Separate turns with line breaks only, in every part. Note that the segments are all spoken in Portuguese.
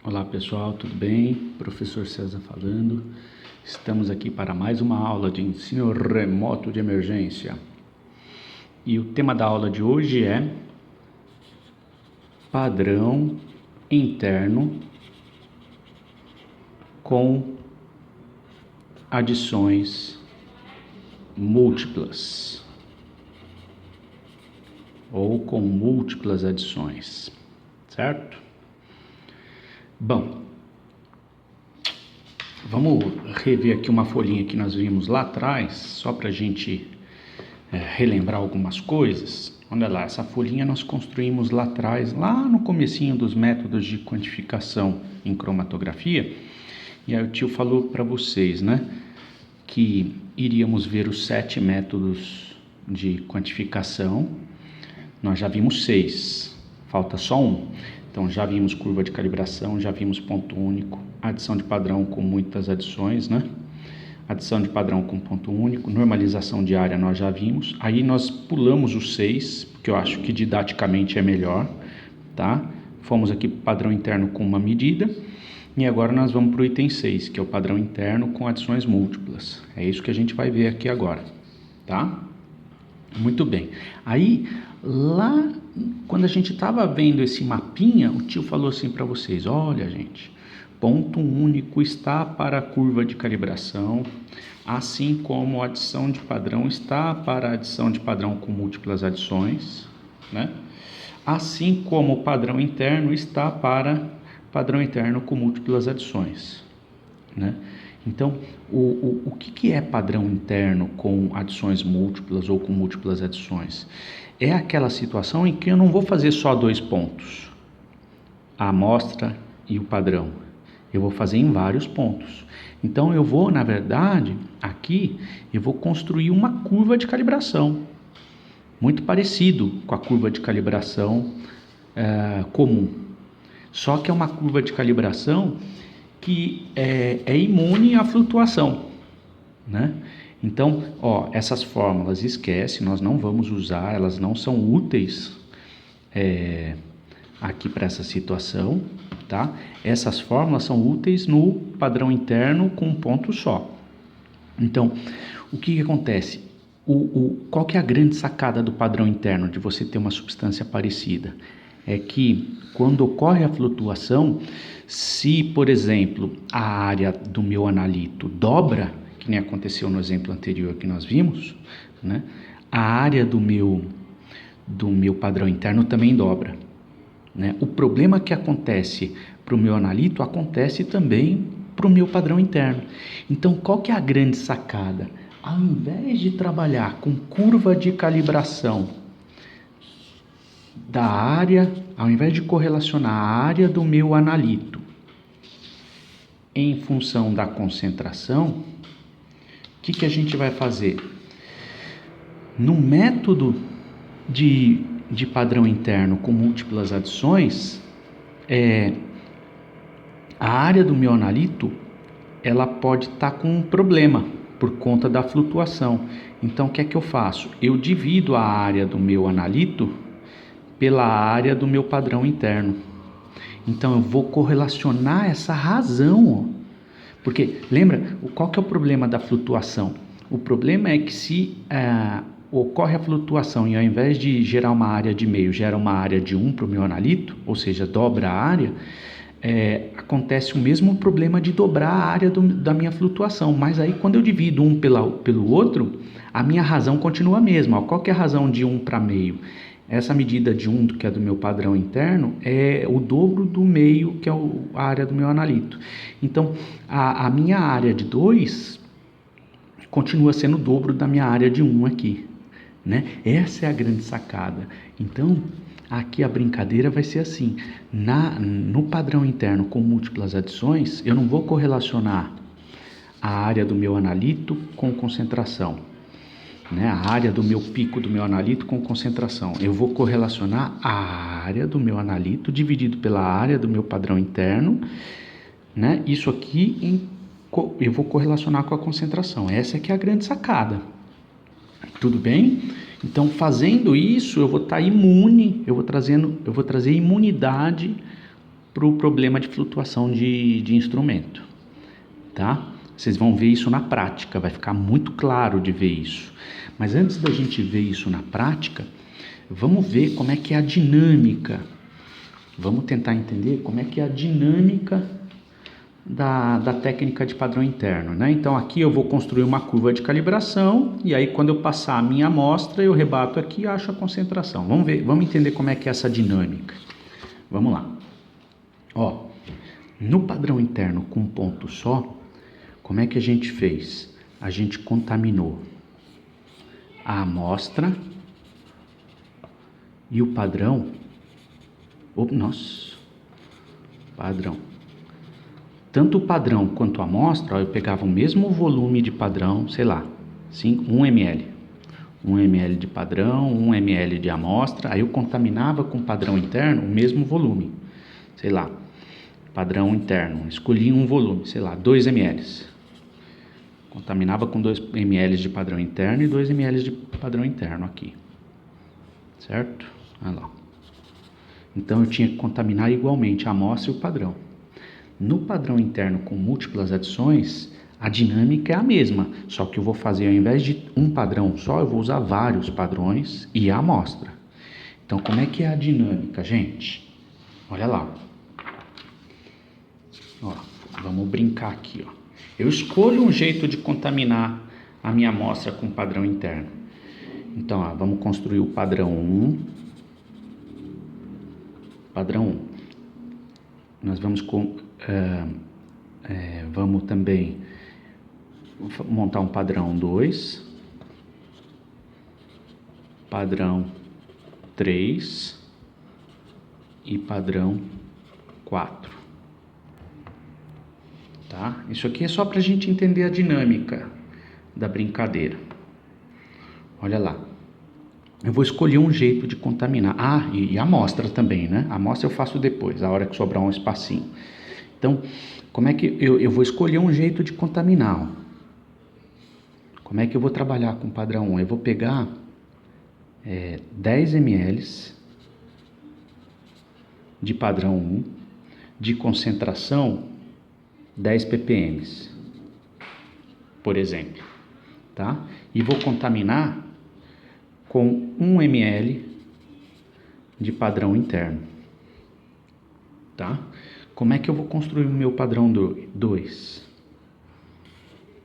Olá pessoal, tudo bem? Professor César falando. Estamos aqui para mais uma aula de ensino remoto de emergência. E o tema da aula de hoje é padrão interno com adições múltiplas ou com múltiplas adições, certo? Bom, vamos rever aqui uma folhinha que nós vimos lá atrás, só para a gente relembrar algumas coisas. Olha lá, essa folhinha nós construímos lá atrás, lá no comecinho dos métodos de quantificação em cromatografia. E aí o tio falou para vocês, né, que iríamos ver os 7 métodos de quantificação. Nós já vimos 6, falta só um. Então já vimos curva de calibração, já vimos ponto único, adição de padrão com muitas adições, né? Adição de padrão com ponto único, normalização de área nós já vimos. Aí nós pulamos os 6, porque eu acho que didaticamente é melhor, tá? Fomos aqui para o padrão interno com uma medida. E agora nós vamos para o item 6, que é o padrão interno com adições múltiplas. É isso que a gente vai ver aqui agora, tá? Muito bem. Aí, lá, quando a gente estava vendo esse mapinha, o tio falou assim para vocês, olha gente, ponto único está para a curva de calibração, assim como a adição de padrão está para a adição de padrão com múltiplas adições, né? Assim como o padrão interno está para padrão interno com múltiplas adições, né? Então, o que é padrão interno com adições múltiplas ou com múltiplas adições? É aquela situação em que eu não vou fazer só 2 pontos, a amostra e o padrão. Eu vou fazer em vários pontos. Então, eu vou, na verdade, aqui, eu vou construir uma curva de calibração, muito parecido com a curva de calibração comum. Só que é uma curva de calibração que é imune à flutuação, né? Então, essas fórmulas esquece, nós não vamos usar, elas não são úteis aqui para essa situação, tá? Essas fórmulas são úteis no padrão interno com um ponto só. Então, o que acontece? Qual que é a grande sacada do padrão interno, de você ter uma substância parecida? É que quando ocorre a flutuação, se, por exemplo, a área do meu analito dobra, que nem aconteceu no exemplo anterior que nós vimos, né? A área do meu padrão interno também dobra, né? O problema que acontece para o meu analito acontece também para o meu padrão interno. Então, qual que é a grande sacada? Ao invés de trabalhar com curva de calibração da área, ao invés de correlacionar a área do meu analito em função da concentração, o que a gente vai fazer? No método de padrão interno com múltiplas adições, a área do meu analito ela pode estar com um problema por conta da flutuação. Então, o que é que eu faço? Eu divido a área do meu analito pela área do meu padrão interno. Então eu vou correlacionar essa razão, porque lembra, qual que é o problema da flutuação? O problema é que se ocorre a flutuação e ao invés de gerar uma área de meio, gera uma área de 1 para o meu analito, ou seja, dobra a área, acontece o mesmo problema de dobrar a área da minha flutuação, mas aí quando eu divido um pelo outro, a minha razão continua a mesma. Qual que é a razão de 1 para meio? Essa medida de 1, que é do meu padrão interno, é o dobro do meio, que é a área do meu analito. Então, a minha área de 2 continua sendo o dobro da minha área de 1 aqui, né? Essa é a grande sacada. Então, aqui a brincadeira vai ser assim. No padrão interno com múltiplas adições, eu não vou correlacionar a área do meu analito com concentração, né? A área do meu pico do meu analito com concentração. Eu vou correlacionar a área do meu analito dividido pela área do meu padrão interno, né? Isso aqui eu vou correlacionar com a concentração. Essa que é a grande sacada. Tudo bem? Então, fazendo isso, eu vou estar imune, eu vou trazer imunidade para o problema de flutuação de instrumento, tá? Vocês vão ver isso na prática, vai ficar muito claro de ver isso. Mas antes da gente ver isso na prática, vamos ver como é que é a dinâmica. Vamos tentar entender como é que é a dinâmica da técnica de padrão interno, né? Então aqui eu vou construir uma curva de calibração e aí quando eu passar a minha amostra eu rebato aqui e acho a concentração. Vamos ver, vamos entender como é que é essa dinâmica. Vamos lá. Ó, no padrão interno com um ponto só, como é que a gente fez? A gente contaminou a amostra e o padrão. Padrão. Tanto o padrão quanto a amostra, ó, eu pegava o mesmo volume de padrão, sei lá, 1 ml. 1 ml de padrão, 1 ml de amostra, aí eu contaminava com o padrão interno o mesmo volume, sei lá, padrão interno, escolhi um volume, sei lá, 2 ml. Contaminava com 2 ml de padrão interno e 2 ml de padrão interno aqui, certo? Olha lá. Então eu tinha que contaminar igualmente a amostra e o padrão. No padrão interno com múltiplas adições, a dinâmica é a mesma, só que eu vou fazer, ao invés de um padrão só, eu vou usar vários padrões e a amostra. Então como é que é a dinâmica, gente? Olha lá. Ó, vamos brincar aqui, ó. Eu escolho um jeito de contaminar a minha amostra com padrão interno. Então, ó, vamos construir o padrão 1. Padrão 1. Nós vamos vamos também montar um padrão 2. Padrão 3. E padrão 4. Tá? Isso aqui é só para a gente entender a dinâmica da brincadeira. Olha lá. Eu vou escolher um jeito de contaminar. Ah, e a amostra também, né? A amostra eu faço depois, a hora que sobrar um espacinho. Então, como é que eu vou escolher um jeito de contaminar? Ó. Como é que eu vou trabalhar com o padrão 1? Eu vou pegar 10 ml de padrão 1, de concentração 10 ppm, por exemplo, tá? E vou contaminar com 1 ml de padrão interno, tá? Como é que eu vou construir o meu padrão 2?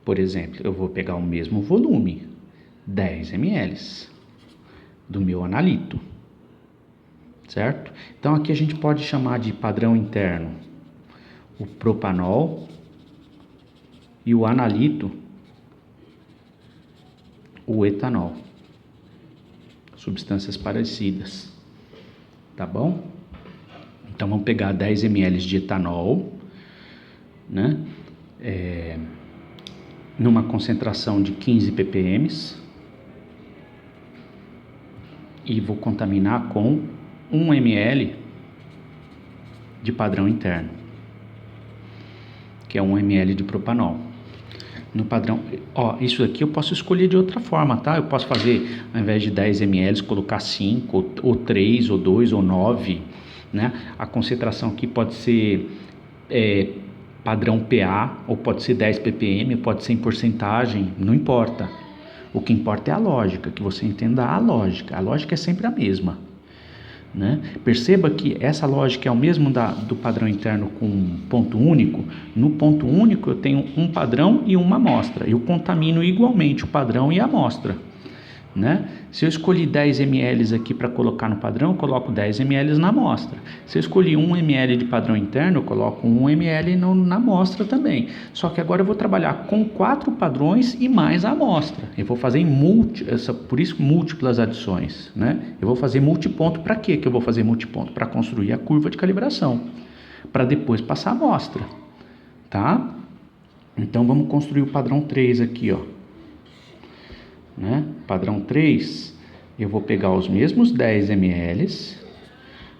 Por exemplo, eu vou pegar o mesmo volume, 10 ml do meu analito, certo? Então aqui a gente pode chamar de padrão interno o propanol e o analito o etanol. Substâncias parecidas, tá bom? Então vamos pegar 10 ml de etanol, né? Numa concentração de 15 ppm e vou contaminar com 1 ml de padrão interno, que é 1 ml de propanol. No padrão, ó, isso aqui eu posso escolher de outra forma, tá? Eu posso fazer, ao invés de 10 ml, colocar 5, ou 3, ou 2, ou 9, né? A concentração aqui pode ser padrão PA, ou pode ser 10 ppm, pode ser em porcentagem, não importa. O que importa é a lógica, que você entenda a lógica. A lógica é sempre a mesma, né? Perceba que essa lógica é o mesmo do padrão interno com ponto único. No ponto único eu tenho um padrão e uma amostra. Eu contamino igualmente o padrão e a amostra, né? Se eu escolhi 10 ml aqui para colocar no padrão, eu coloco 10 ml na amostra. Se eu escolhi 1 ml de padrão interno, eu coloco 1 ml na amostra também. Só que agora eu vou trabalhar com 4 padrões e mais a amostra. Eu vou fazer por isso múltiplas adições, né? Eu vou fazer multiponto. Para quê que eu vou fazer multiponto? Para construir a curva de calibração, para depois passar a amostra, tá? Então vamos construir o padrão 3 aqui, ó. Né? Padrão 3, eu vou pegar os mesmos 10 ml,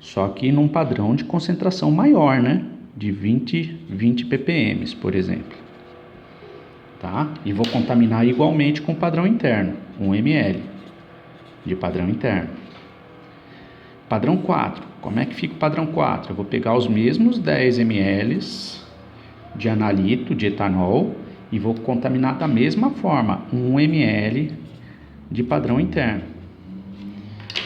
só que num padrão de concentração maior, né? De 20 ppm, por exemplo. Tá? E vou contaminar igualmente com o padrão interno, 1 ml de padrão interno. Padrão 4, como é que fica o padrão 4? Eu vou pegar os mesmos 10 ml de analito, de etanol, e vou contaminar da mesma forma, 1 ml de padrão interno.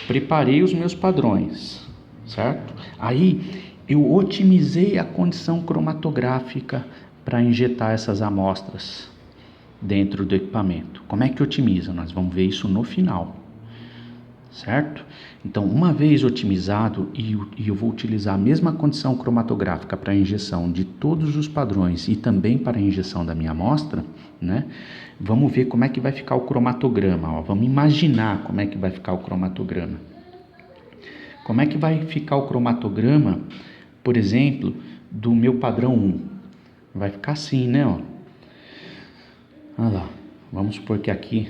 Preparei os meus padrões, certo? Aí eu otimizei a condição cromatográfica para injetar essas amostras dentro do equipamento. Como é que otimiza? Nós vamos ver isso no final, certo? Então, uma vez otimizado, e eu vou utilizar a mesma condição cromatográfica para a injeção de todos os padrões e também para a injeção da minha amostra, né? Vamos ver como é que vai ficar o cromatograma, ó. Vamos imaginar como é que vai ficar o cromatograma. Como é que vai ficar o cromatograma, por exemplo, do meu padrão 1? Vai ficar assim, né? Ó. Olha lá, vamos supor que aqui...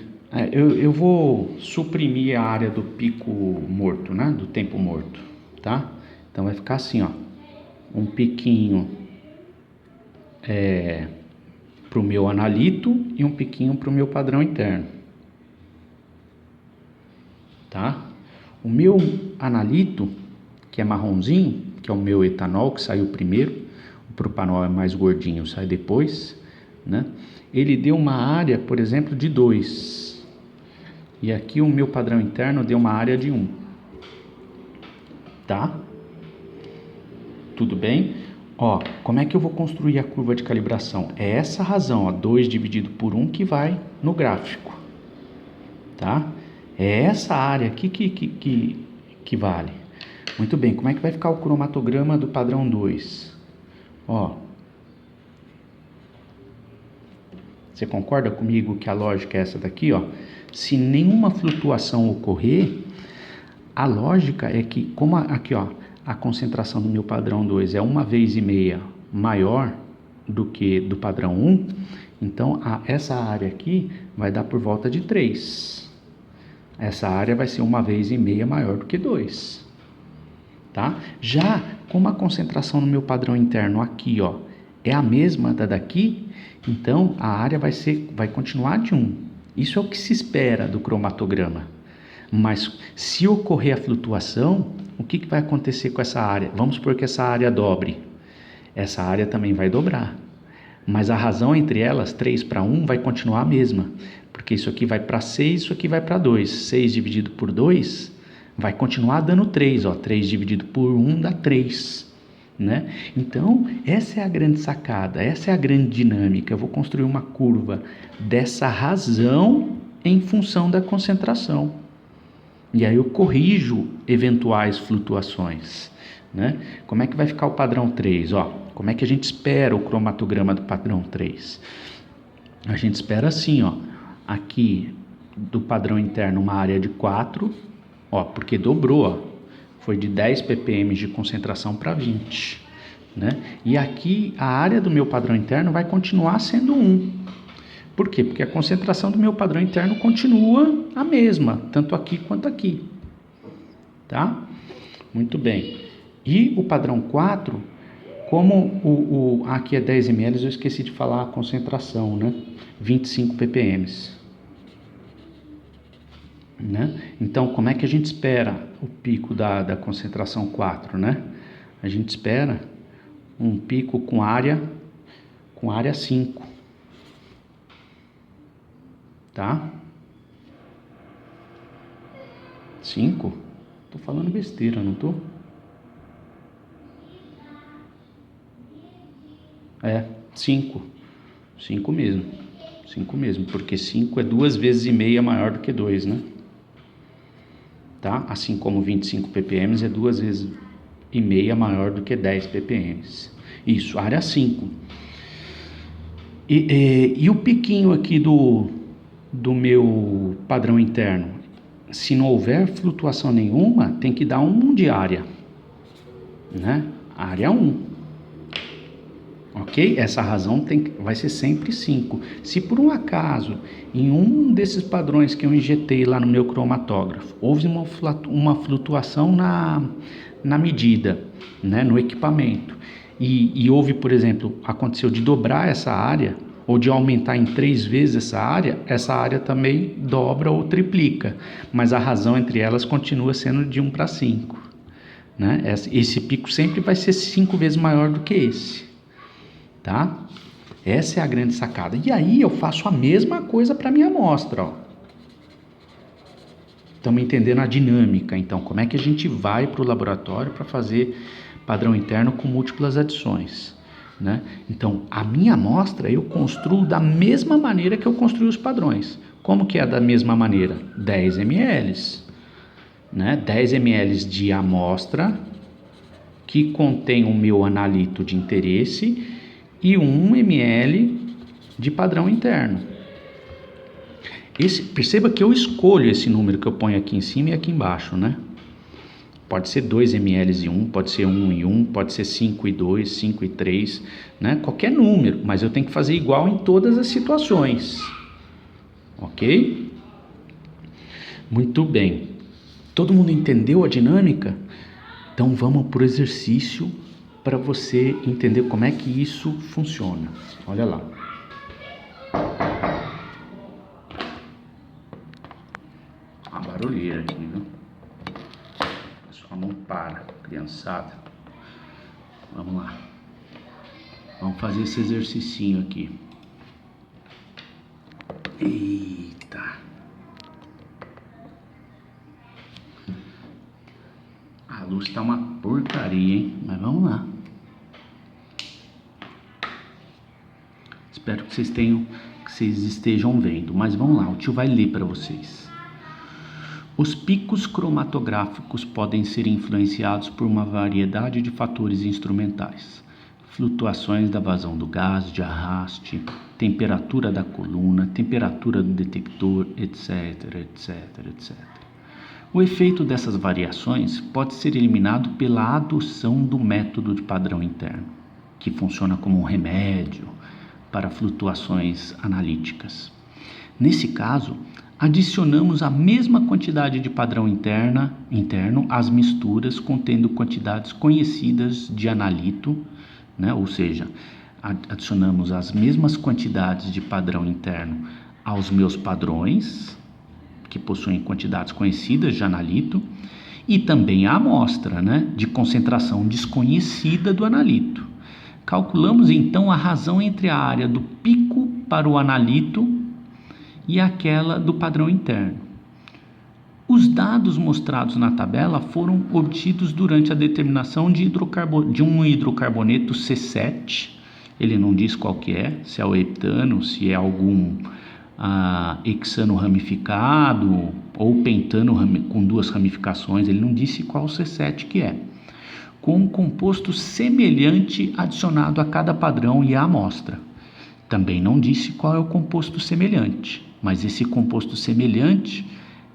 Eu vou suprimir a área do pico morto, né? Do tempo morto, tá? Então vai ficar assim, ó. Um piquinho para o meu analito e um piquinho para o meu padrão interno, tá? O meu analito, que é marronzinho, que é o meu etanol, que saiu primeiro, o propanol é mais gordinho, sai depois, né? Ele deu uma área, por exemplo, de 2. E aqui o meu padrão interno deu uma área de 1. Tá? Tudo bem? Ó, como é que eu vou construir a curva de calibração? É essa razão, ó, 2 dividido por 1 que vai no gráfico. Tá? É essa área aqui que vale. Muito bem, como é que vai ficar o cromatograma do padrão 2? Ó. Você concorda comigo que a lógica é essa daqui, ó? Se nenhuma flutuação ocorrer, a lógica é que, como aqui, ó, a concentração do meu padrão 2 é 1,5 maior do que do padrão 1, então essa área aqui vai dar por volta de 3. Essa área vai ser 1,5 maior do que 2. Tá? Já como a concentração no meu padrão interno aqui, ó, é a mesma da daqui, então a área vai continuar de 1. Isso é o que se espera do cromatograma. Mas se ocorrer a flutuação, o que vai acontecer com essa área? Vamos supor que essa área dobre. Essa área também vai dobrar. Mas a razão entre elas, 3 para 1, vai continuar a mesma. Porque isso aqui vai para 6, isso aqui vai para 2. 6 dividido por 2 vai continuar dando 3. Ó. 3 dividido por 1 dá 3. Né? Então, essa é a grande sacada, essa é a grande dinâmica. Eu vou construir uma curva dessa razão em função da concentração. E aí eu corrijo eventuais flutuações. Né? Como é que vai ficar o padrão 3? Ó, como é que a gente espera o cromatograma do padrão 3? A gente espera assim, ó, aqui do padrão interno uma área de 4, ó, porque dobrou, ó. Foi de 10 ppm de concentração para 20, né? E aqui a área do meu padrão interno vai continuar sendo 1. Por quê? Porque a concentração do meu padrão interno continua a mesma, tanto aqui quanto aqui. Tá? Muito bem. E o padrão 4, como aqui é 10 ml, eu esqueci de falar a concentração, né? 25 ppm. Né? Então, como é que a gente espera o pico da concentração 4, né? A gente espera um pico com área 5, tá? 5? Tô falando besteira, não tô? 5. 5 mesmo. 5 mesmo, porque 5 é 2,5 vezes maior do que 2, né? Tá? Assim como 25 ppm é 2,5 vezes maior do que 10 ppm. Isso, área 5. E o piquinho aqui do meu padrão interno? Se não houver flutuação nenhuma, tem que dar 1 de área. Né? Área 1. Ok? Essa razão vai ser sempre 5. Se por um acaso, em um desses padrões que eu injetei lá no meu cromatógrafo, houve uma flutuação na medida, né, no equipamento, e houve, por exemplo, aconteceu de dobrar essa área, ou de aumentar em 3 vezes essa área também dobra ou triplica, mas a razão entre elas continua sendo de 1 para 5. né? Esse pico sempre vai ser 5 vezes maior do que esse, tá? Essa é a grande sacada. E aí eu faço a mesma coisa para minha amostra, ó. Estamos entendendo a dinâmica, então, como é que a gente vai para o laboratório para fazer padrão interno com múltiplas adições, né? Então, a minha amostra eu construo da mesma maneira que eu construí os padrões. Como que é da mesma maneira? 10 ml, né? 10 ml de amostra que contém o meu analito de interesse e 1 ml de padrão interno. Perceba que eu escolho esse número que eu ponho aqui em cima e aqui embaixo, né? Pode ser 2 ml e 1, pode ser 1 e 1, pode ser 5 e 2, 5 e 3, né? Qualquer número, mas eu tenho que fazer igual em todas as situações. Ok? Muito bem. Todo mundo entendeu a dinâmica? Então vamos para o exercício para você entender como é que isso funciona. Olha lá. Uma barulheira aqui, viu? Só não para, criançada. Vamos lá. Vamos fazer esse exercicinho aqui. Eita. A luz tá uma porcaria, hein? Mas vamos lá. Espero que vocês estejam vendo. Mas vamos lá, o tio vai ler para vocês. Os picos cromatográficos podem ser influenciados por uma variedade de fatores instrumentais. Flutuações da vazão do gás, de arraste, temperatura da coluna, temperatura do detector, etc, etc, etc. O efeito dessas variações pode ser eliminado pela adoção do método de padrão interno, que funciona como um remédio para flutuações analíticas. Nesse caso, adicionamos a mesma quantidade de padrão interno às misturas contendo quantidades conhecidas de analito, né? Ou seja, adicionamos as mesmas quantidades de padrão interno aos meus padrões, que possuem quantidades conhecidas de analito, e também a amostra, né? De concentração desconhecida do analito. Calculamos então a razão entre a área do pico para o analito e aquela do padrão interno. Os dados mostrados na tabela foram obtidos durante a determinação de um hidrocarboneto C7. Ele não diz qual que é, se é o heptano, se é algum hexano ramificado ou pentano com 2 ramificações, ele não disse qual C7 que é, com um composto semelhante adicionado a cada padrão e à amostra. Também não disse qual é o composto semelhante, mas esse composto semelhante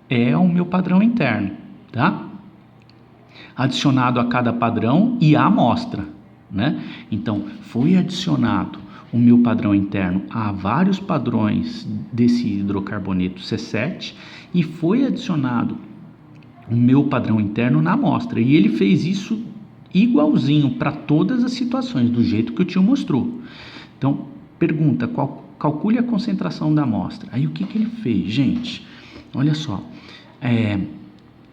é o meu padrão interno, tá? Adicionado a cada padrão e à amostra, né? Então, foi adicionado o meu padrão interno a vários padrões desse hidrocarboneto C7 e foi adicionado o meu padrão interno na amostra. E ele fez isso igualzinho para todas as situações, do jeito que o tio mostrou. Então, pergunta, calcule a concentração da amostra. Aí o que ele fez, gente? Olha só,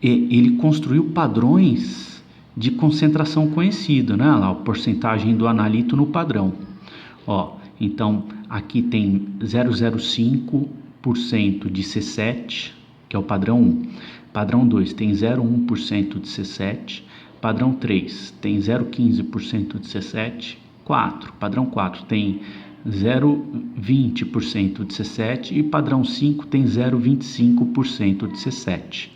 ele construiu padrões de concentração conhecido, né? Lá, a porcentagem do analito no padrão. Ó, então, aqui tem 0,05% de C7, que é o padrão 1. Padrão 2 tem 0,1% de C7. Padrão 3 tem 0,15% de C7. 4, padrão 4 tem 0,20% de C7 e padrão 5 tem 0,25% de C7.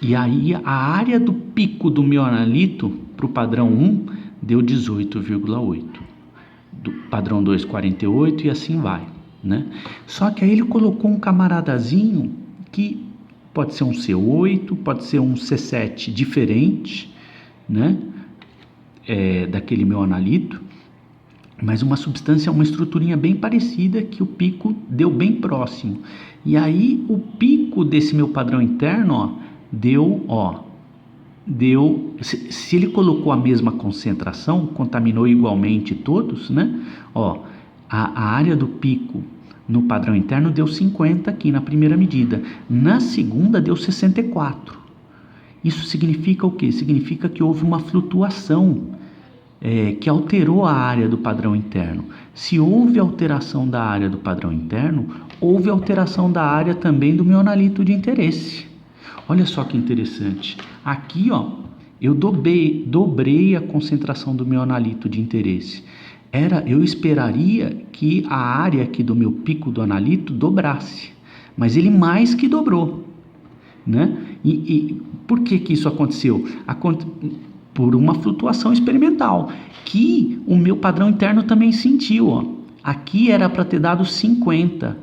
E aí a área do pico do meu analito para o padrão 1 deu 18,8. Do padrão 2, 48 e assim vai, né? Só que aí ele colocou um camaradazinho que pode ser um C8, pode ser um C7 diferente, né? Daquele meu analito, mas uma substância, uma estruturinha bem parecida que o pico deu bem próximo. E aí o pico desse meu padrão interno, se ele colocou a mesma concentração, contaminou igualmente todos, né? A área do pico no padrão interno deu 50 aqui na primeira medida, na segunda deu 64. Isso significa o quê? Significa que houve uma flutuação que alterou a área do padrão interno. Se houve alteração da área do padrão interno, houve alteração da área também do meu analito de interesse. Olha só que interessante. Aqui, ó, eu dobrei a concentração do meu analito de interesse. Eu esperaria que a área aqui do meu pico do analito dobrasse, mas ele mais que dobrou, né? E por que isso aconteceu? Por uma flutuação experimental, que o meu padrão interno também sentiu, ó. Aqui era para ter dado 50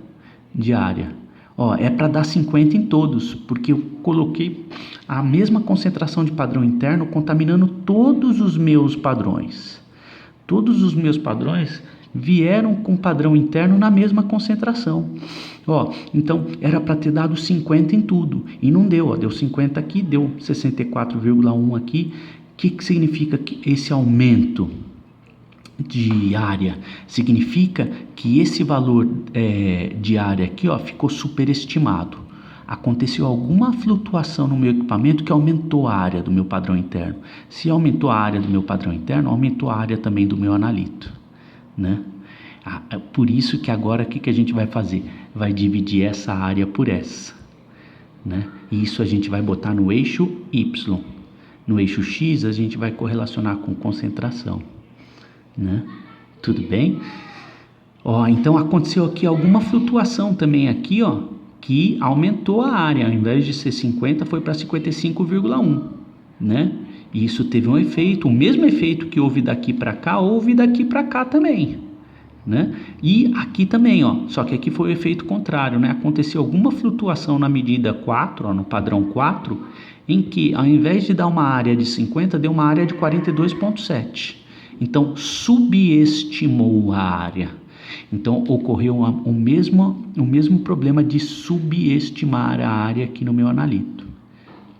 de área. Ó, é para dar 50 em todos, porque eu coloquei a mesma concentração de padrão interno contaminando todos os meus padrões. Todos os meus padrões vieram com padrão interno na mesma concentração. Ó, então era para ter dado 50 em tudo e não deu, ó, deu 50 aqui, deu 64,1 aqui. O que significa esse aumento de área? Significa que esse valor de área aqui, ó, ficou superestimado. Aconteceu alguma flutuação no meu equipamento que aumentou a área do meu padrão interno. Se aumentou a área do meu padrão interno, aumentou a área também do meu analito, né? Por isso que agora o que a gente vai fazer? Vai dividir essa área por essa, né? E isso a gente vai botar no eixo Y. No eixo X a gente vai correlacionar com concentração, né? Tudo bem? Ó, então aconteceu aqui alguma flutuação também aqui, ó, que aumentou a área. Ao invés de ser 50, foi para 55,1, né? E isso teve um efeito, o mesmo efeito que houve daqui para cá, houve daqui para cá também, né? E aqui também, ó, só que aqui foi o efeito contrário, né? Aconteceu alguma flutuação na medida 4, ó, no padrão 4, em que ao invés de dar uma área de 50, deu uma área de 42,7. Então subestimou a área. Então ocorreu o mesmo problema de subestimar a área aqui no meu analito,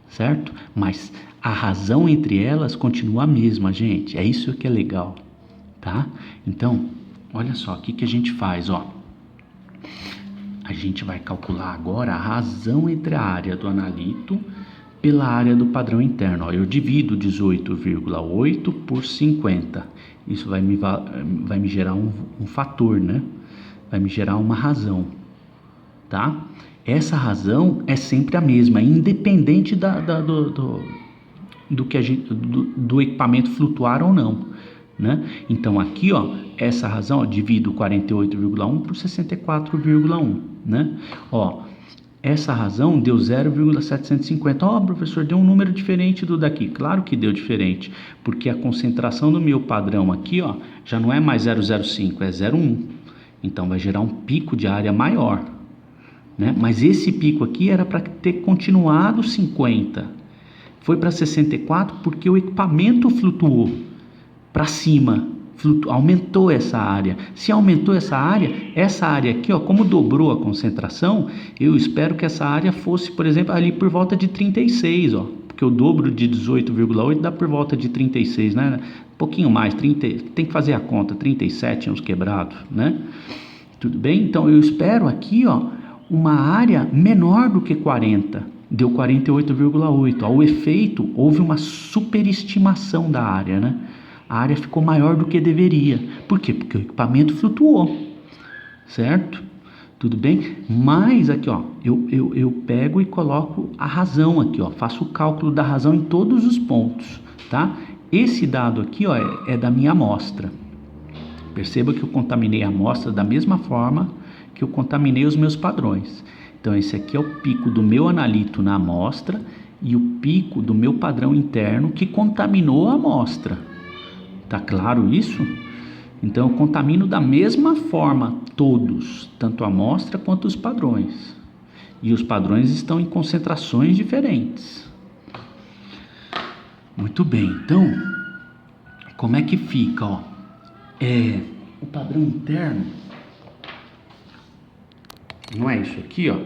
certo? Mas a razão entre elas continua a mesma, gente. É isso que é legal, tá? Então, olha só, o que a gente faz, ó. A gente vai calcular agora a razão entre a área do analito pela área do padrão interno. Ó, eu divido 18,8 por 50. Isso vai me gerar um fator, né? Vai me gerar uma razão, tá? Essa razão é sempre a mesma, independente do equipamento flutuar ou não, né? Então aqui, ó, essa razão, ó, divido 48,1 por 64,1, né? Ó, essa razão deu 0,750. Ó, professor, deu um número diferente do daqui. Claro que deu diferente, porque a concentração do meu padrão aqui, ó, já não é mais 0,05, é 0,1. Então vai gerar um pico de área maior, né? Mas esse pico aqui era para ter continuado 50. Foi para 64 porque o equipamento flutuou para cima. Aumentou essa área. Se aumentou essa área aqui, ó, como dobrou a concentração, eu espero que essa área fosse, por exemplo, ali por volta de 36, ó, porque o dobro de 18,8 dá por volta de 36, né? Um pouquinho mais, 30, tem que fazer a conta, 37 uns quebrados, né? Tudo bem? Então eu espero aqui, ó, uma área menor do que 40. Deu 48,8. O efeito, houve uma superestimação da área, né? A área ficou maior do que deveria. Por quê? Porque o equipamento flutuou, certo? Tudo bem? Mas aqui, ó, eu pego e coloco a razão aqui, ó, faço o cálculo da razão em todos os pontos, tá? Esse dado aqui, ó, é da minha amostra. Perceba que eu contaminei a amostra da mesma forma que eu contaminei os meus padrões. Então esse aqui é o pico do meu analito na amostra e o pico do meu padrão interno que contaminou a amostra. Tá claro isso? Então eu contamino da mesma forma todos, tanto a amostra quanto os padrões. E os padrões estão em concentrações diferentes. Muito bem, então como é que fica, ó? O padrão interno não é isso aqui, ó.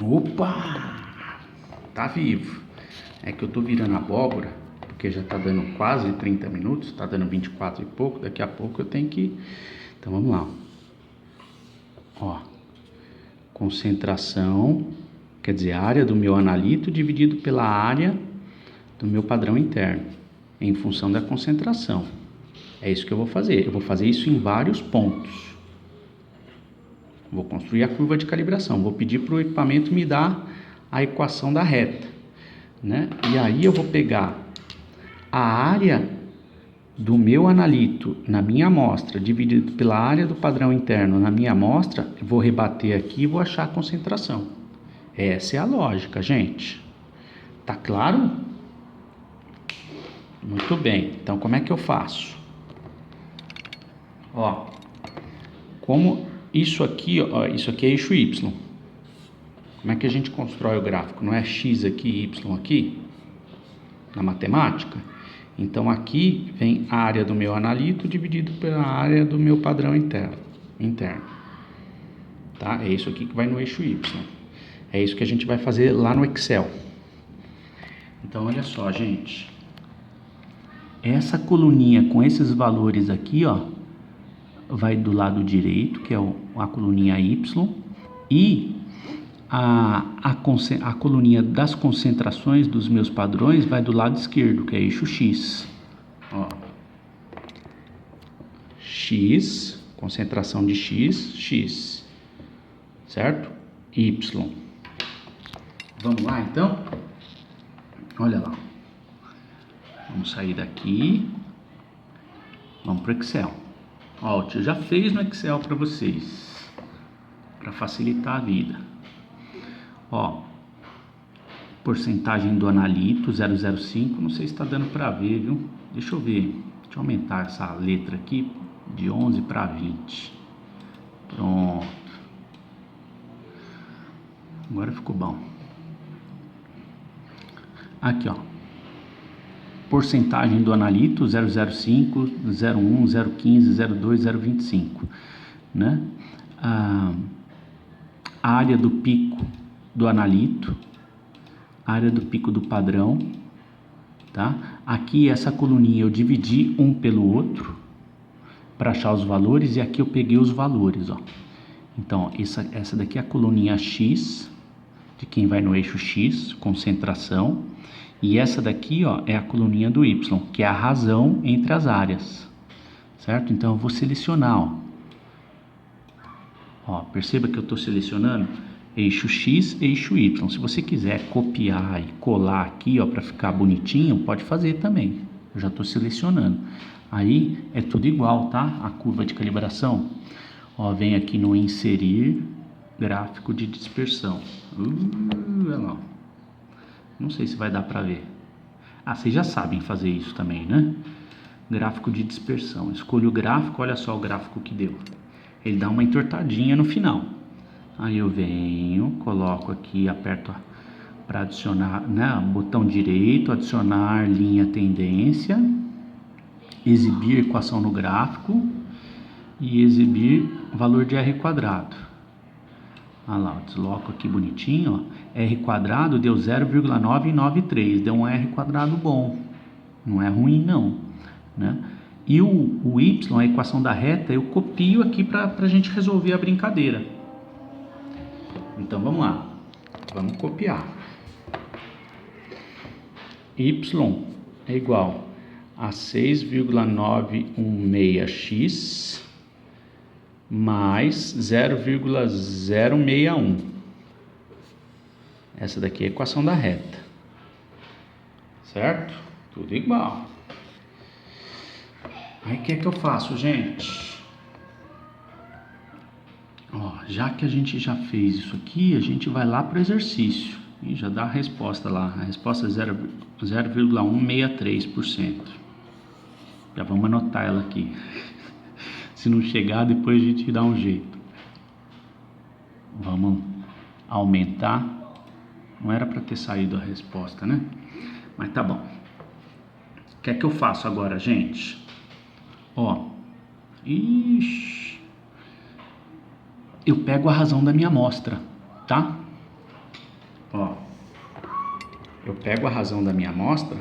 Opa! Tá vivo. É que eu tô virando abóbora, porque já tá dando quase 30 minutos, tá dando 24 e pouco, daqui a pouco eu tenho que... Então vamos lá. Ó, concentração Quer dizer, a área do meu analito dividido pela área do meu padrão interno, em função da concentração. É isso que eu vou fazer. Eu vou fazer isso em vários pontos. Vou construir a curva de calibração. Vou pedir para o equipamento me dar a equação da reta, né? E aí eu vou pegar a área do meu analito na minha amostra, dividido pela área do padrão interno na minha amostra, vou rebater aqui e vou achar a concentração. Essa é a lógica, gente. Tá claro? Muito bem. Então, como é que eu faço? Ó, como isso aqui é eixo Y. Como é que a gente constrói o gráfico? Não é X aqui e Y aqui? Na matemática? Então aqui vem a área do meu analito dividido pela área do meu padrão interno. Tá? É isso aqui que vai no eixo Y. É isso que a gente vai fazer lá no Excel. Então olha só, gente. Essa coluninha com esses valores aqui, ó, vai do lado direito, que é a coluninha Y, e a coluninha das concentrações dos meus padrões vai do lado esquerdo, que é eixo X. Ó. X, concentração de X, X. Certo? Y. Vamos lá, então? Olha lá. Vamos sair daqui. Vamos para o Excel. Ó, o tio já fez no Excel para vocês, para facilitar a vida. Ó, porcentagem do analito 0,05, não sei se está dando para ver, viu? Deixa eu ver, deixa eu aumentar essa letra aqui de 11 para 20. Pronto. Agora ficou bom. Aqui, ó. Porcentagem do analito 0,05, 0,1, 0,15, 0,2, 0,25, né? A área do pico do analito, a área do pico do padrão, tá? Aqui essa coluninha eu dividi um pelo outro para achar os valores, e aqui eu peguei os valores, ó. Então, essa daqui é a coluninha X, de quem vai no eixo X, concentração. E essa daqui, ó, é a coluninha do Y, que é a razão entre as áreas, certo? Então eu vou selecionar, ó, perceba que eu estou selecionando eixo X, eixo Y. Se você quiser copiar e colar aqui, ó, para ficar bonitinho, pode fazer também. Eu já estou selecionando. Aí é tudo igual, tá? A curva de calibração, ó, vem aqui no inserir gráfico de dispersão. Olha lá. Não sei se vai dar para ver. Ah, vocês já sabem fazer isso também, né? Gráfico de dispersão. Escolho o gráfico, olha só o gráfico que deu. Ele dá uma entortadinha no final. Aí eu venho, coloco aqui, aperto para adicionar, né? Botão direito, adicionar linha tendência, exibir equação no gráfico e exibir valor de R quadrado. Olha lá, eu desloco aqui bonitinho, ó. R quadrado deu 0,993, deu um R quadrado bom, não é ruim não, né? E o Y, a equação da reta, eu copio aqui para a gente resolver a brincadeira. Então vamos lá, vamos copiar. Y é igual a 6,916x mais 0,061. Essa daqui é a equação da reta, certo? Tudo igual. Aí o que é que eu faço, gente? Ó, já que a gente já fez isso aqui, a gente vai lá para o exercício e já dá a resposta lá. A resposta é 0,163%. Já vamos anotar ela aqui. Se não chegar, depois a gente dá um jeito. Vamos aumentar. Não era para ter saído a resposta, né? Mas tá bom. O que é que eu faço agora, gente? Ó. Ixi. Eu pego a razão da minha amostra, tá? Ó. Eu pego a razão da minha amostra.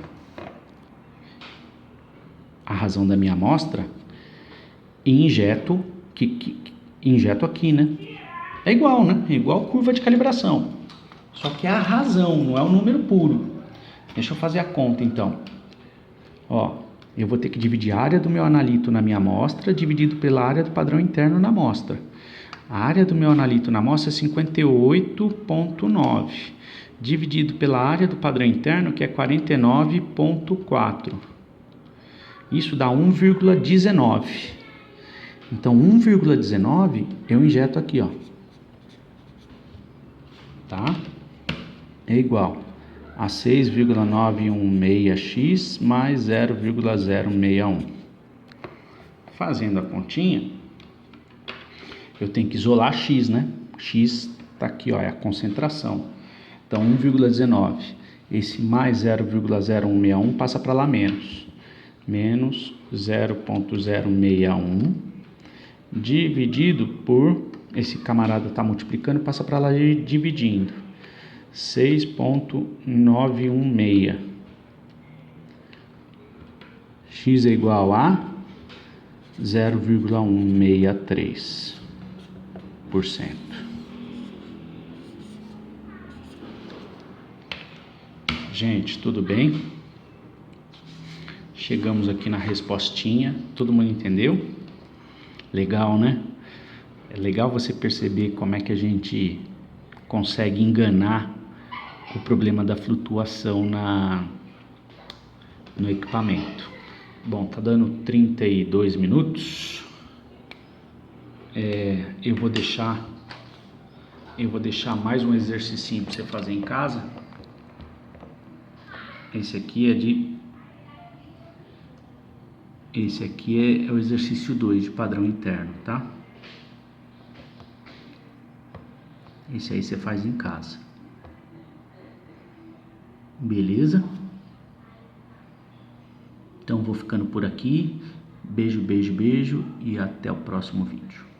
A razão da minha amostra. E injeto aqui, né? É igual, né? É igual curva de calibração. Só que é a razão, não é o número puro. Deixa eu fazer a conta então. Ó, eu vou ter que dividir a área do meu analito na minha amostra dividido pela área do padrão interno na amostra. A área do meu analito na amostra é 58,9, dividido pela área do padrão interno, que é 49,4. Isso dá 1,19. Então, 1,19 eu injeto aqui, ó. Tá? É igual a 6,916x mais 0,061. Fazendo a continha, eu tenho que isolar x, né? X tá aqui, ó, é a concentração. Então, 1,19. Esse mais 0,0161 passa para lá menos. Menos 0,061 dividido por, esse camarada está multiplicando, passa para lá dividindo. 6,916. X é igual a 0,163%. Gente, tudo bem? Chegamos aqui na respostinha. Todo mundo entendeu? Legal, né? É legal você perceber como é que a gente consegue enganar o problema da flutuação no equipamento. Bom, tá dando 32 minutos. Eu vou deixar mais um exercício para você fazer em casa. Esse aqui é o exercício 2 de padrão interno, tá? Esse aí você faz em casa. Beleza? Então vou ficando por aqui. Beijo, beijo, beijo e até o próximo vídeo.